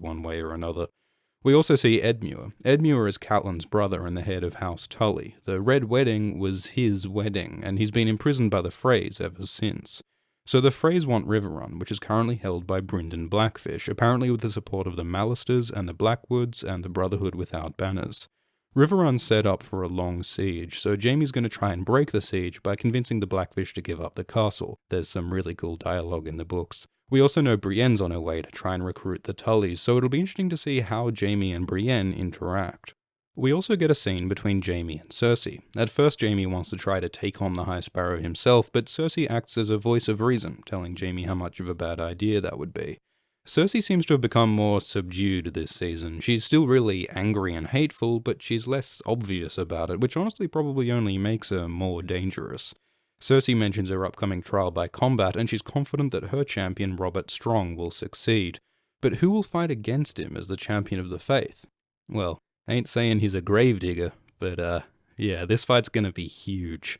one way or another. We also see Edmure. Edmure is Catelyn's brother and the head of House Tully. The Red Wedding was his wedding, and he's been imprisoned by the Freys ever since. So the Freys want Riverrun, which is currently held by Brynden Blackfish, apparently with the support of the Mallisters and the Blackwoods and the Brotherhood Without Banners. Riverrun's set up for a long siege, so Jaime's going to try and break the siege by convincing the Blackfish to give up the castle. There's some really cool dialogue in the books. We also know Brienne's on her way to try and recruit the Tullys, so it'll be interesting to see how Jaime and Brienne interact. We also get a scene between Jaime and Cersei. At first Jaime wants to try to take on the High Sparrow himself, but Cersei acts as a voice of reason, telling Jaime how much of a bad idea that would be. Cersei seems to have become more subdued this season. She's still really angry and hateful, but she's less obvious about it, which honestly probably only makes her more dangerous. Cersei mentions her upcoming trial by combat, and she's confident that her champion Robert Strong will succeed. But who will fight against him as the champion of the faith? Well, ain't saying he's a gravedigger, but yeah, this fight's gonna be huge.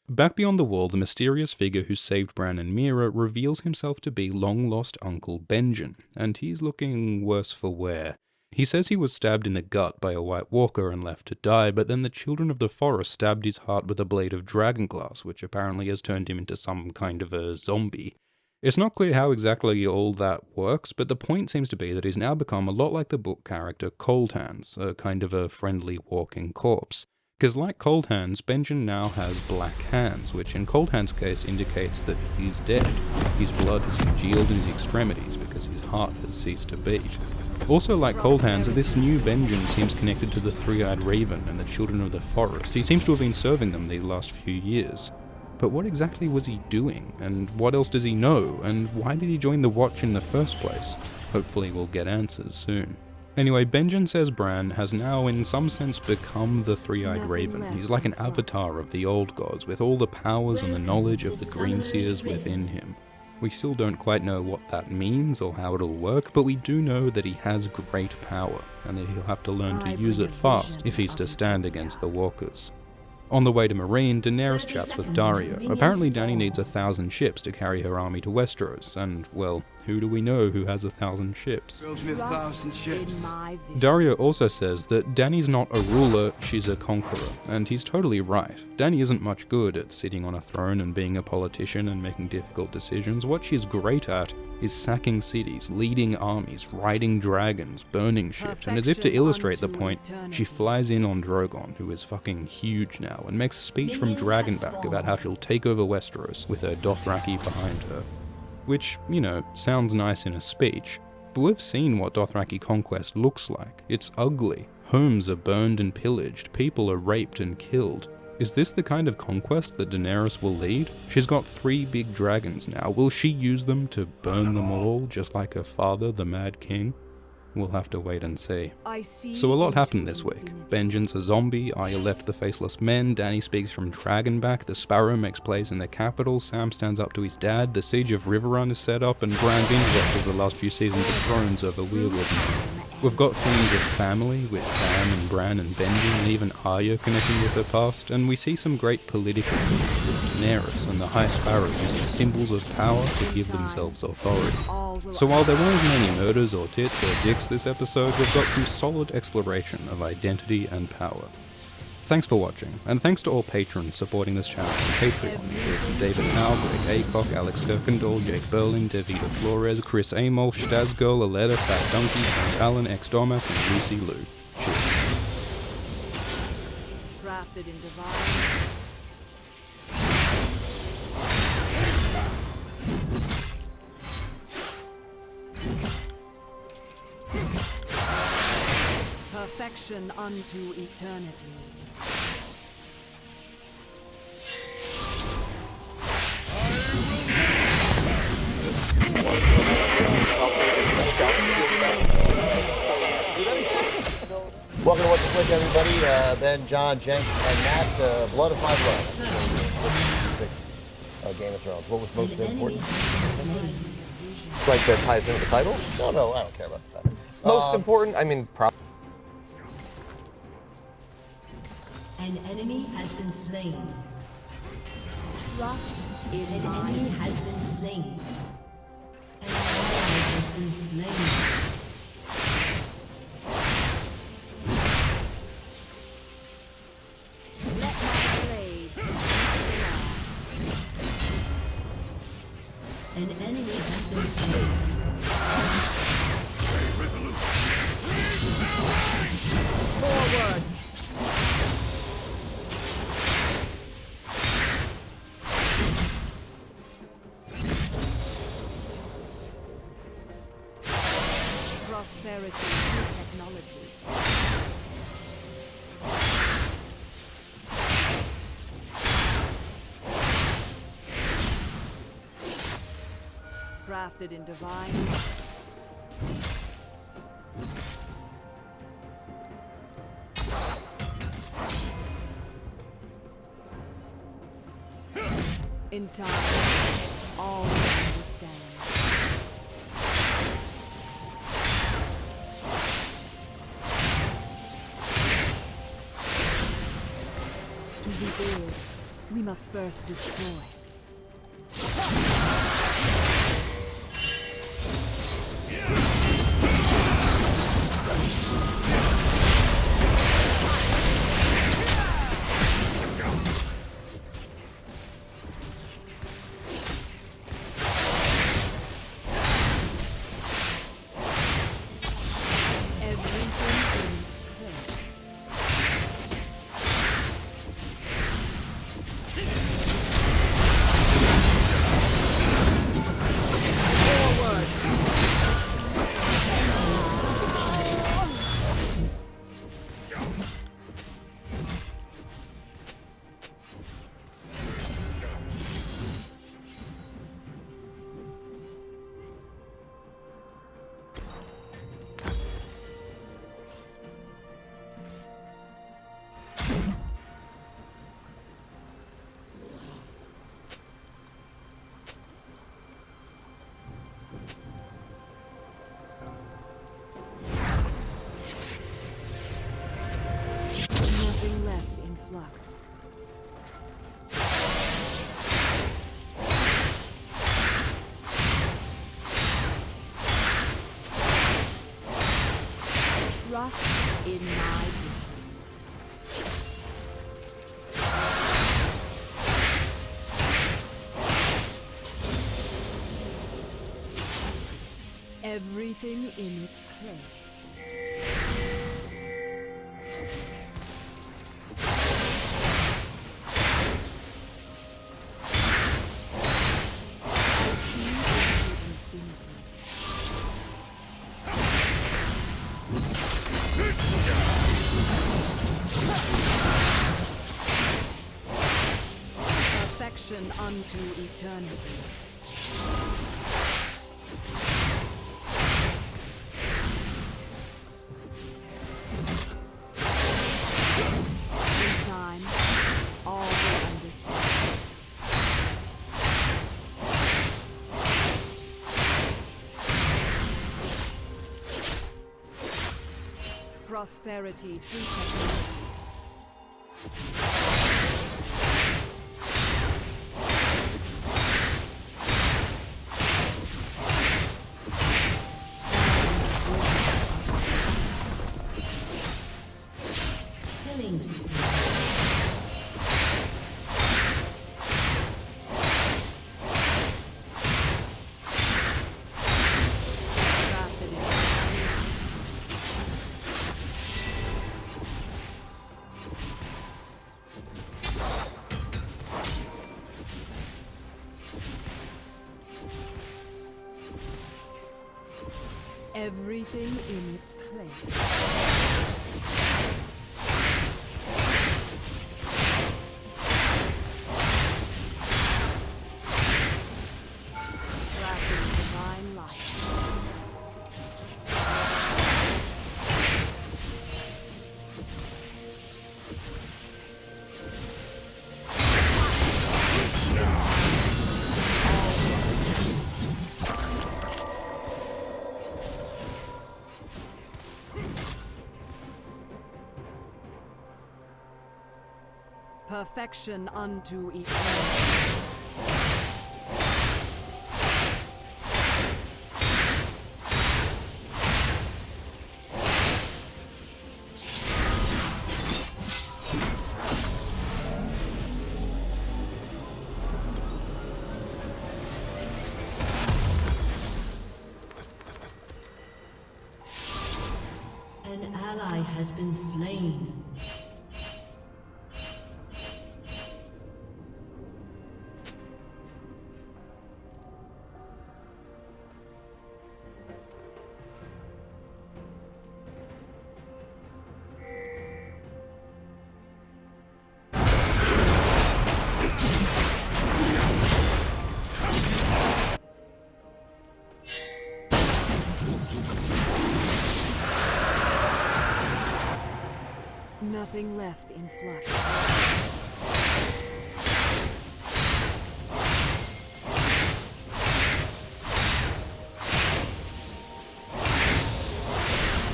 Back beyond the wall, the mysterious figure who saved Bran and Meera reveals himself to be long-lost Uncle Benjen, and he's looking worse for wear. He says he was stabbed in the gut by a White Walker and left to die, but then the Children of the Forest stabbed his heart with a blade of dragonglass, which apparently has turned him into some kind of a zombie. It's not clear how exactly all that works, but the point seems to be that he's now become a lot like the book character Cold Hands, a kind of a friendly walking corpse. Because like Cold Hands, Benjen now has black hands, which in Cold Hands' case indicates that he's dead. His blood has congealed in his extremities because his heart has ceased to beat. Also like Cold Hands, this new Benjen seems connected to the Three-Eyed Raven and the Children of the Forest. He seems to have been serving them these last few years. But what exactly was he doing? And what else does he know? And why did he join the Watch in the first place? Hopefully we'll get answers soon. Anyway, Benjen says Bran has now in some sense become the Three-Eyed Raven. He's like an avatar of the old gods, with all the powers and the knowledge of the Greenseers within him. We still don't quite know what that means or how it'll work, but we do know that he has great power, and that he'll have to learn to use it fast if he's to stand against the Walkers. On the way to Meereen, Daenerys chats with Daario. Apparently Dany needs 1,000 ships to carry her army to Westeros, and, well, who do we know who has 1,000 ships? Daario also says that Dany's not a ruler, she's a conqueror, and he's totally right. Dany isn't much good at sitting on a throne and being a politician and making difficult decisions. What she's great at is sacking cities, leading armies, riding dragons, burning shit, and as if to illustrate the point, she flies in on Drogon, who is fucking huge now, and makes a speech from Dragonback about how she'll take over Westeros with her Dothraki behind her. Which, you know, sounds nice in a speech, but we've seen what Dothraki conquest looks like. It's ugly. Homes are burned and pillaged, people are raped and killed. Is this the kind of conquest that Daenerys will lead? She's got 3 big dragons now. Will she use them to burn them all, just like her father, the Mad King? We'll have to wait and see. So a lot happened this week. Benjen's a zombie, Arya left the Faceless Men, Dany speaks from Dragonback, the Sparrow makes plays in the capital, Sam stands up to his dad, the Siege of Riverrun is set up, and Bran binge watches the last few seasons of Thrones over Weirwood. We've got themes of family, with Sam and Bran and Benjen, and even Arya connecting with her past, and we see some great political themes with Daenerys and the High Sparrow using symbols of power to give themselves authority. So while there weren't as many murders or tits or dicks this episode, we've got some solid exploration of identity and power. Thanks for watching, and thanks to all patrons supporting this channel on Patreon, including David Howe, Greg Acock, Alex Kirkendall, Jake Berling, Davida Flores, Chris Amol, Stazgirl, Aletta, Fat Donkey, Frank Allen, X Domas, and Lucy Liu. Crafted in divine. Perfection unto eternity. Welcome to What the Flick, everybody. Ben, John, Jenk, and Matt, Blood of My Blood. Game of Thrones. What was most important? Like that ties into the title? No, I don't care about the title. Most important? I mean, probably. An enemy has been slain. Trust in an enemy has been slain. An ally has been slain. An enemy has been slain. Forward! Prosperity through technology. Crafted in divine light. In time, all will understand. To rebuild, we must first destroy. Nothing left in flux. Trust in my vision. Everything in its place. I see into infinity. Perfection unto eternity. In time, all will understand. Prosperity through technology. Killing spree. Crafted in everything in its place. Crafted in divine light. Perfection unto eternity. An ally has been slain. Nothing left in flux.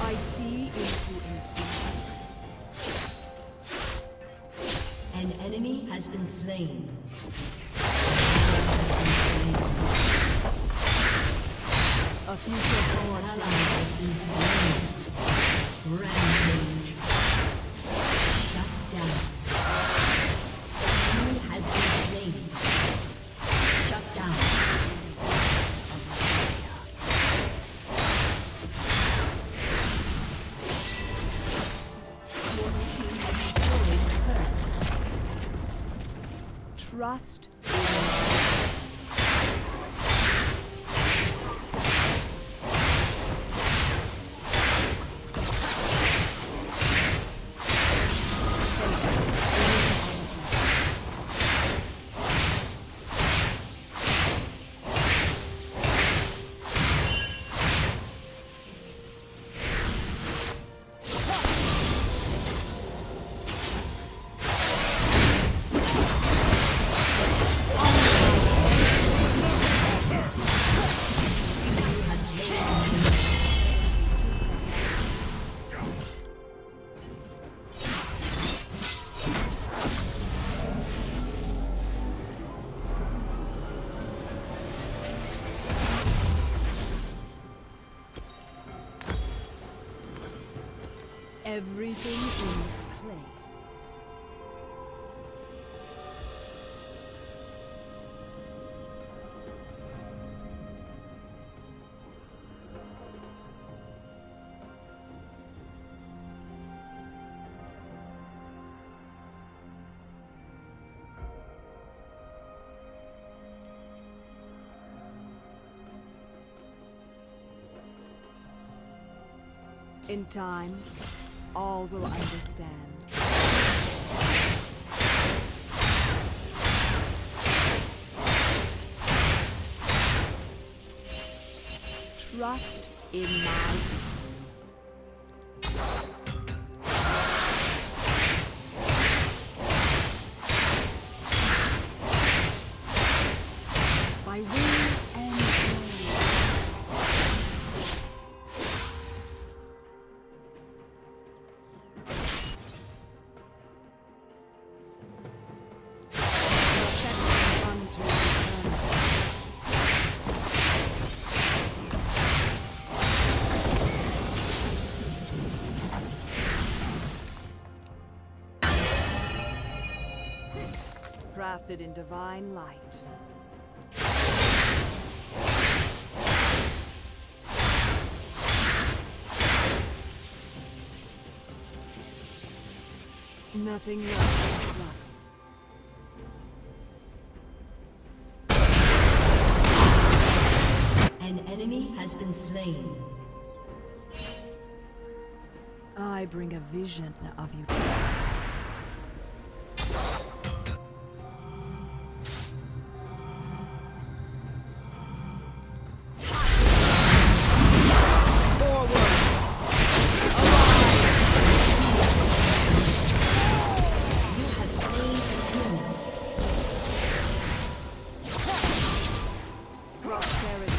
I see into infinity. An enemy has been slain. A future An born ally has been slain. Rampage. Shut down. Enemy has been slain. Shut down. Your team has destroyed a turret. trust. Everything in its place. In time, all will understand. Trust in my by will and glory. Protection unto eternity. Crafted in divine light. Nothing left in flux. An enemy has been slain. I bring a vision of you. You have slain an enemy. Prosperity.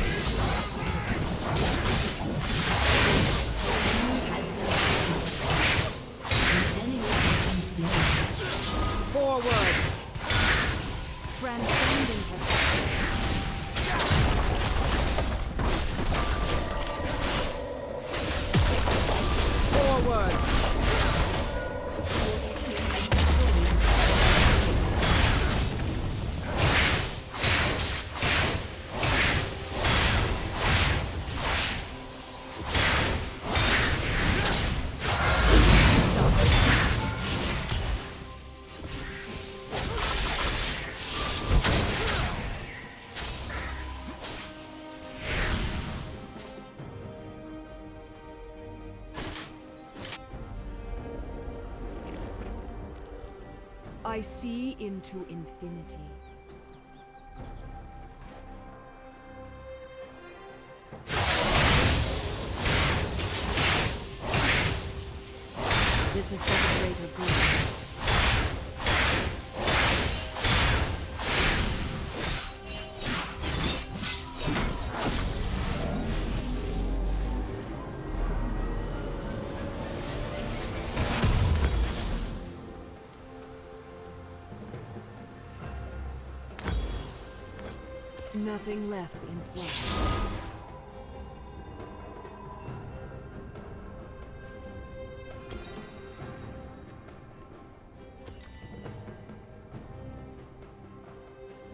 Enemy has been slain. An enemy has been I see into infinity. This is for the greater good. Nothing left in flesh.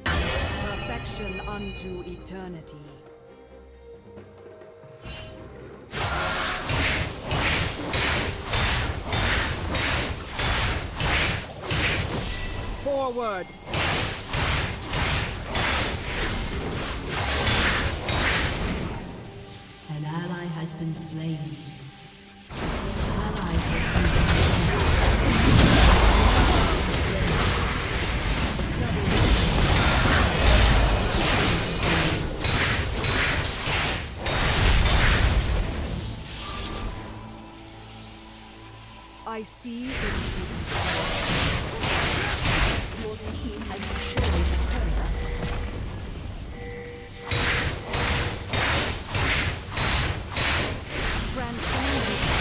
Perfection unto eternity. Forward! An ally has been slain. An ally has been slain. I see into Your team has destroyed a turret. transcendence.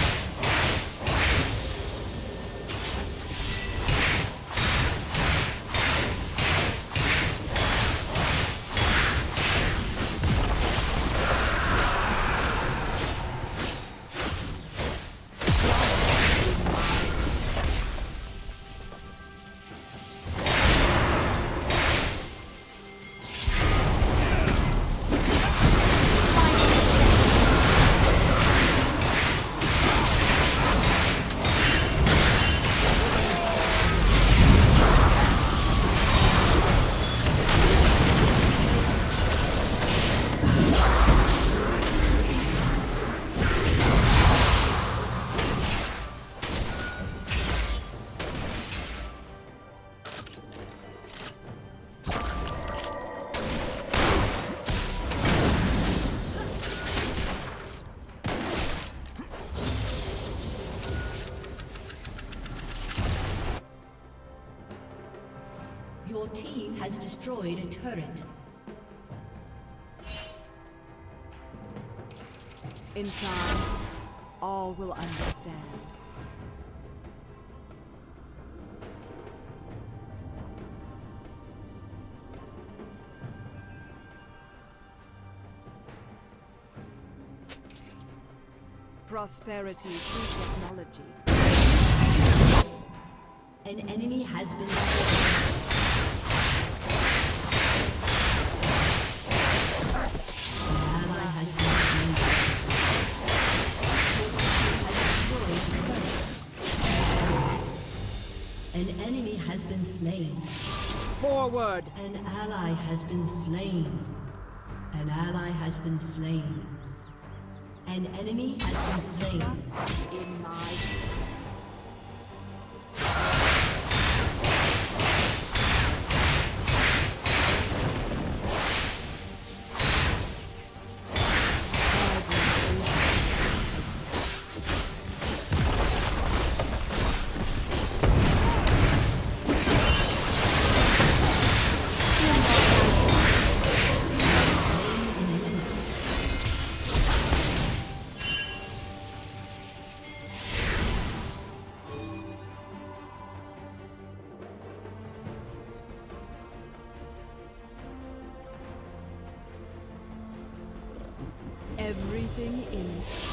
Your team has destroyed a turret. In time, all will understand. Prosperity through technology. An enemy has been slain. An ally has been slain. Your team has destroyed a turret. An enemy has been slain. Forward! An ally has been slain. An ally has been slain. An enemy has been slain. In my everything in its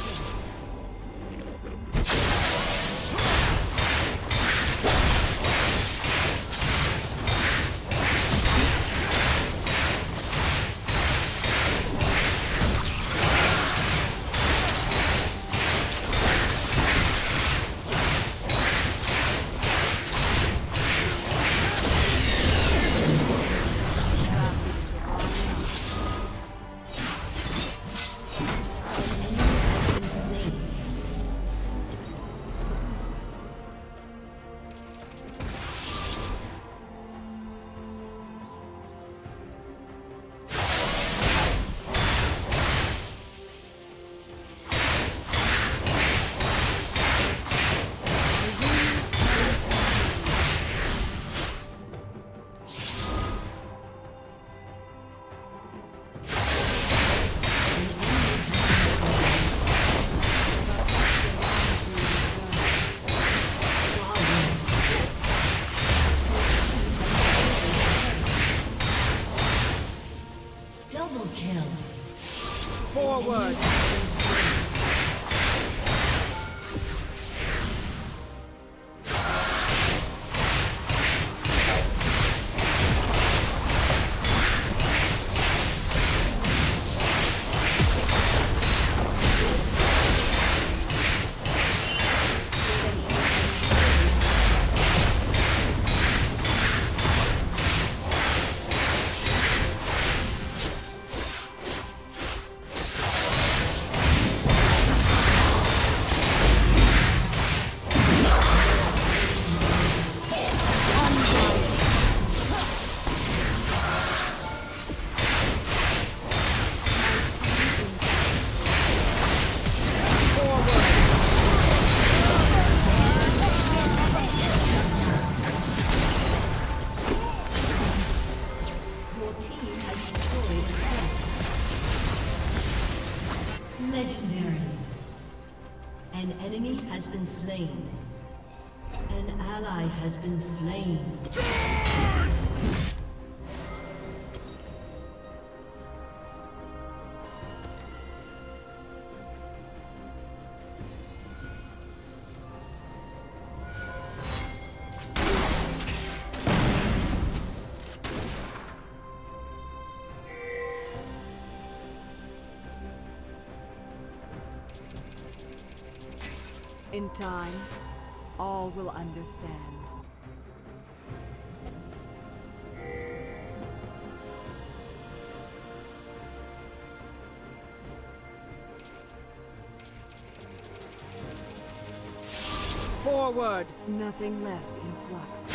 place. Forward. Your team has destroyed a turret. Legendary. An enemy has been slain. An ally has been slain. In time, all will understand. Forward! Nothing left in flux.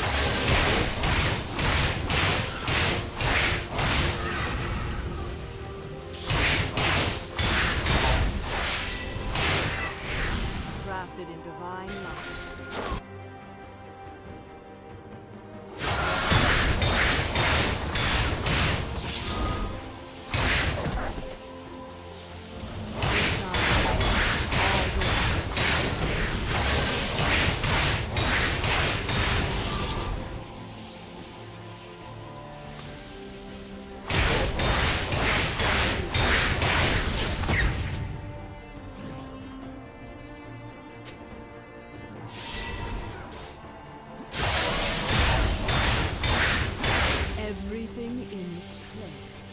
Crafted in divine light. Everything in its place.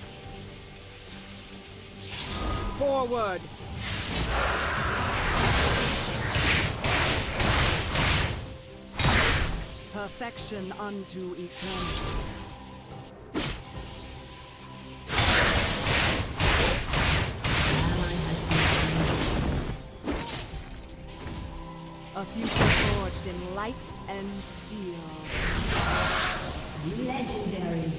Forward! Perfection unto eternity. Ally has been A future forged in light and steel. slain. Legendary.